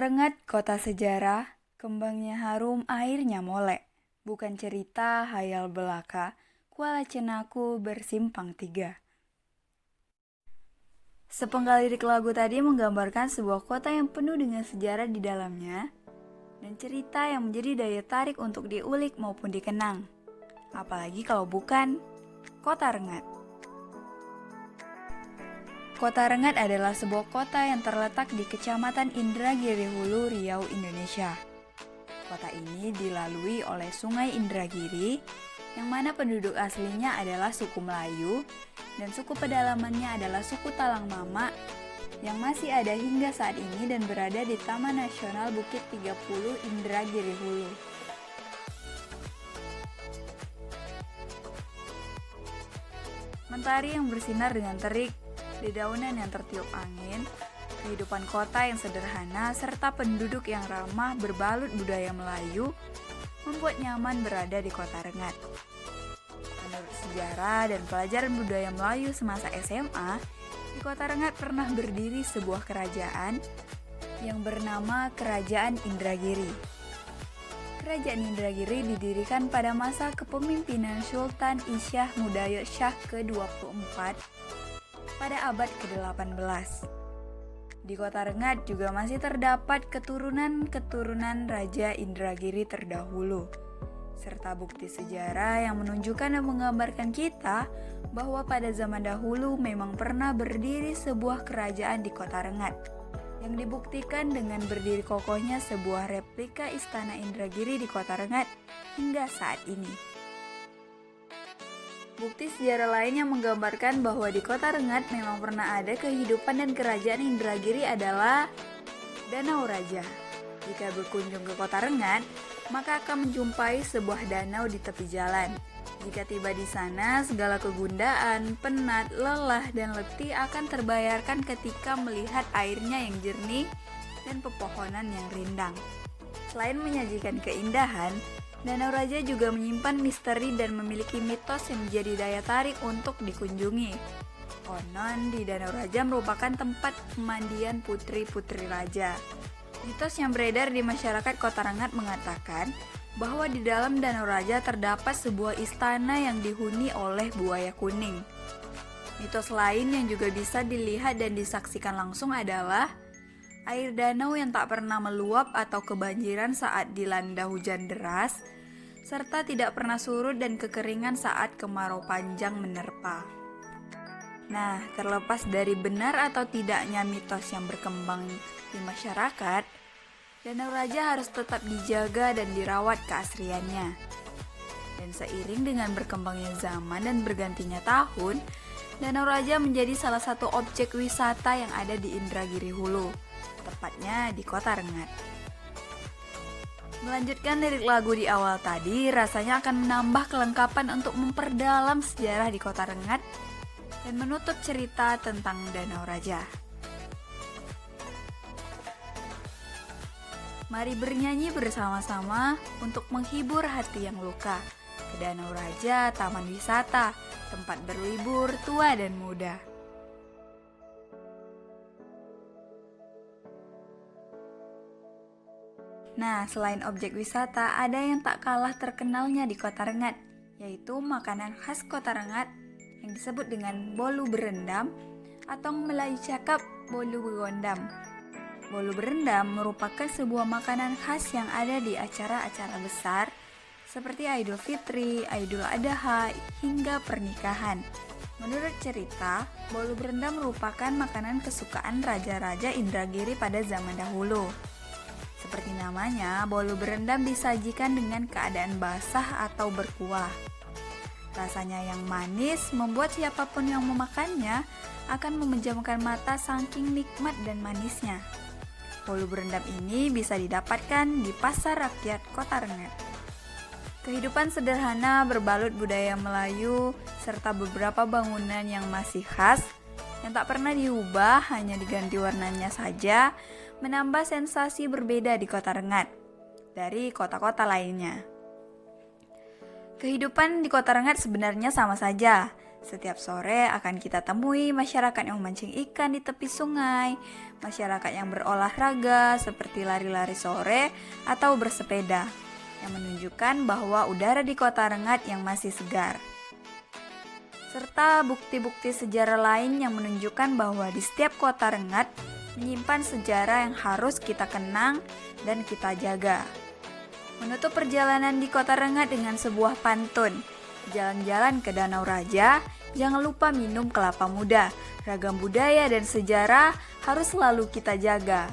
Rengat, kota sejarah, kembangnya harum, airnya molek. Bukan cerita hayal belaka, kuala cenaku bersimpang tiga. Sepenggal lirik lagu tadi menggambarkan sebuah kota yang penuh dengan sejarah di dalamnya dan cerita yang menjadi daya tarik untuk diulik maupun dikenang. Apalagi kalau bukan Kota Rengat. Kota Rengat adalah sebuah kota yang terletak di Kecamatan Indragiri Hulu, Riau, Indonesia. Kota ini dilalui oleh Sungai Indragiri, yang mana penduduk aslinya adalah suku Melayu, dan suku pedalamannya adalah suku Talang Mama, yang masih ada hingga saat ini dan berada di Taman Nasional Bukit 30 Indragiri Hulu. Mentari yang bersinar dengan terik, dedaunan yang tertiup angin, kehidupan kota yang sederhana, serta penduduk yang ramah berbalut budaya Melayu membuat nyaman berada di Kota Rengat. Menurut sejarah dan pelajaran budaya Melayu semasa SMA, di Kota Rengat pernah berdiri sebuah kerajaan yang bernama Kerajaan Indragiri. Kerajaan Indragiri didirikan pada masa kepemimpinan Sultan Isyah Mudayot Shah ke-24 pada abad ke-18. Di Kota Rengat juga masih terdapat keturunan-keturunan Raja Indragiri terdahulu, serta bukti sejarah yang menunjukkan dan menggambarkan kita bahwa pada zaman dahulu memang pernah berdiri sebuah kerajaan di Kota Rengat, yang dibuktikan dengan berdiri kokohnya sebuah replika Istana Indragiri di Kota Rengat hingga saat ini. Bukti sejarah lain yang menggambarkan bahwa di Kota Rengat memang pernah ada kehidupan dan kerajaan Indragiri adalah Danau Raja. Jika berkunjung ke Kota Rengat, maka akan menjumpai sebuah danau di tepi jalan. Jika tiba di sana, segala kegundaan, penat, lelah, dan letih akan terbayarkan ketika melihat airnya yang jernih dan pepohonan yang rindang. Selain menyajikan keindahan, Danau Raja juga menyimpan misteri dan memiliki mitos yang menjadi daya tarik untuk dikunjungi. Konon di Danau Raja merupakan tempat pemandian putri-putri raja. Mitos yang beredar di masyarakat Kota Rengat mengatakan bahwa di dalam Danau Raja terdapat sebuah istana yang dihuni oleh buaya kuning. Mitos lain yang juga bisa dilihat dan disaksikan langsung adalah air danau yang tak pernah meluap atau kebanjiran saat dilanda hujan deras, serta tidak pernah surut dan kekeringan saat kemarau panjang menerpa. Nah, terlepas dari benar atau tidaknya mitos yang berkembang di masyarakat, Danau Raja harus tetap dijaga dan dirawat keasriannya. Dan seiring dengan berkembangnya zaman dan bergantinya tahun, Danau Raja menjadi salah satu objek wisata yang ada di Indragiri Hulu, tepatnya di Kota Rengat. Melanjutkan lirik lagu di awal tadi, rasanya akan menambah kelengkapan untuk memperdalam sejarah di Kota Rengat dan menutup cerita tentang Danau Raja. Mari bernyanyi bersama-sama untuk menghibur hati yang luka. Ke Danau Raja, taman wisata, tempat berlibur tua dan muda. Nah, selain objek wisata, ada yang tak kalah terkenalnya di Kota Rengat, yaitu makanan khas Kota Rengat yang disebut dengan bolu berendam atau Melayu cakap bolu berondam. Bolu berendam merupakan sebuah makanan khas yang ada di acara-acara besar seperti Idul Fitri, Idul Adha, hingga pernikahan. Menurut cerita, bolu berendam merupakan makanan kesukaan raja-raja Indragiri pada zaman dahulu. Seperti namanya, bolu berendam disajikan dengan keadaan basah atau berkuah. Rasanya yang manis membuat siapapun yang memakannya akan memejamkan mata saking nikmat dan manisnya. Bolu berendam ini bisa didapatkan di Pasar Rakyat Kota Rengat. Kehidupan sederhana berbalut budaya Melayu serta beberapa bangunan yang masih khas yang tak pernah diubah, hanya diganti warnanya saja, menambah sensasi berbeda di Kota Rengat dari kota-kota lainnya. Kehidupan di Kota Rengat sebenarnya sama saja, Setiap sore akan kita temui masyarakat yang memancing ikan di tepi sungai, masyarakat yang berolahraga seperti lari-lari sore atau bersepeda, yang menunjukkan bahwa udara di Kota Rengat yang masih segar. Serta bukti-bukti sejarah lain yang menunjukkan bahwa di setiap Kota Rengat menyimpan sejarah yang harus kita kenang dan kita jaga. Menutup perjalanan di Kota Rengat dengan sebuah pantun, jalan-jalan ke Danau Raja, jangan lupa minum kelapa muda. Ragam budaya dan sejarah harus selalu kita jaga.